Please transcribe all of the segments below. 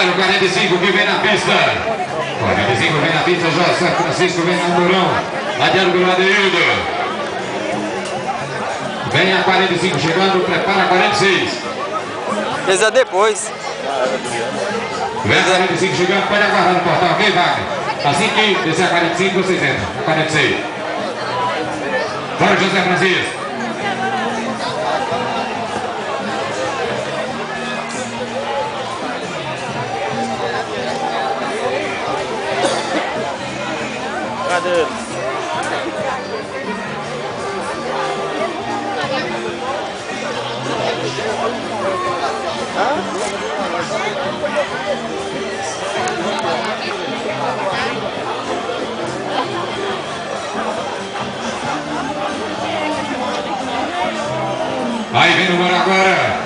Vai no 45 que vem na pista. 45 vem na pista, José Francisco vem no Durão. Adiado pelo Adeildo. Vem a 45 chegando, prepara a 46. Pesa depois. Vem a 45 chegando, pode aguardar no portão, ok, Wagner? Assim que descer a 45, vocês entram. A 46. Bora, José Francisco. Cadê? Aí vem o número agora.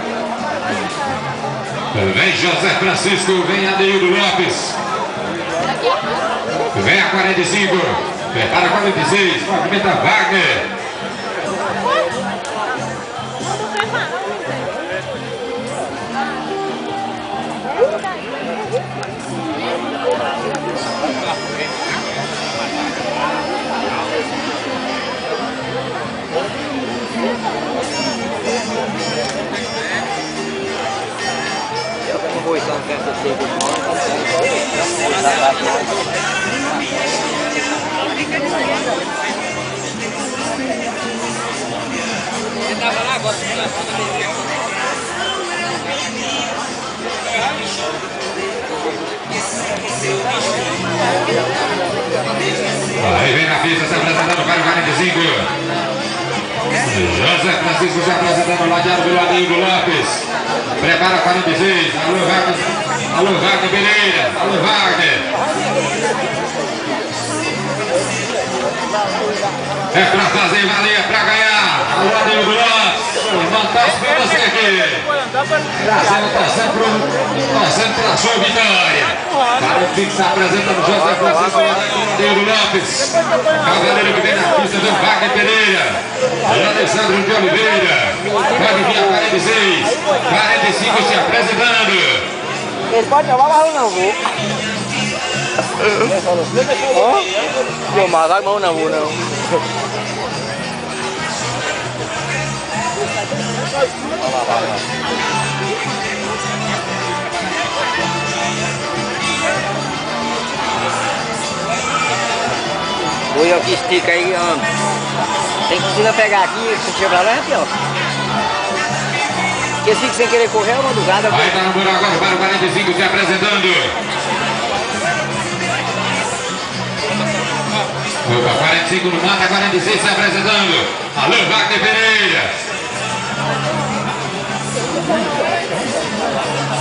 Vem José Francisco, vem Adeildo Lopes. Vem a 45. Prepara a 46. Movimenta Wagner. Aí vem na pista, se apresentando para o 45. José Francisco se apresentando, ladeado pelo Adeildo Lopes. Prepara 46. Alô, Wagner. Alô, Wagner Pereira. Alô, Wagner. É pra fazer valer, é pra ganhar. Alô, Adeildo Lopes. Fantástico pra você aqui. Torcendo pela sua vitória. Para o que está apresentando José Francisco Adeildo Lopes. Cavaleiro que vem na pista do Wagner Pereira. Alessandro de Oliveira. Pode vir a 46. 45 se apresentando. Ele pode levar mais não, vou. Não, mas vai mão não, vou não. Oi, ó, que estica aí, ó. Tem que conseguir pegar aqui, se tiver pra lá, é pior. Porque fica sem querer correr, é uma madrugada. Vai estar no buraco agora para o 45 se apresentando. Opa, 45 no mata, 46 se apresentando. Alô, Wagner Pereira.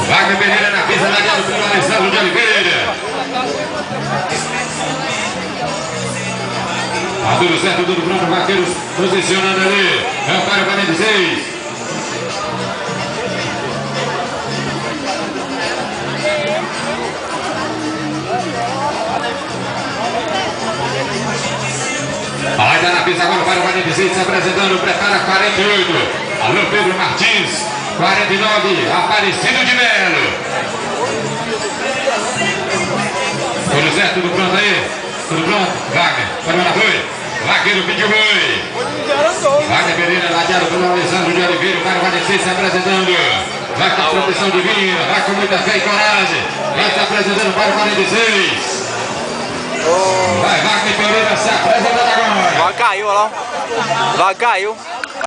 Wagner Pereira na pista, ladeado pelo Alessandro de Oliveira. Tá tudo certo, tudo pronto, vaqueiros posicionando ali. É o cara 46. Aí tá na pista agora para o 46, se apresentando, prepara 48. Alô, Pedro Martins. 49, Aparecido de Melo. Tudo certo, tudo pronto aí? Tudo pronto? Wagner, pode mandar foi? Vaqueiro pediu boi. Wagner Pereira, ladeado pelo Alessandro de Oliveira, para o 46 se apresentando. Vai com a proteção divina, vai com muita fé e coragem. Vai se apresentando para o 46. Vai, Wagner Pereira se apresentando agora. Vai caiu, olha lá. Vai caiu.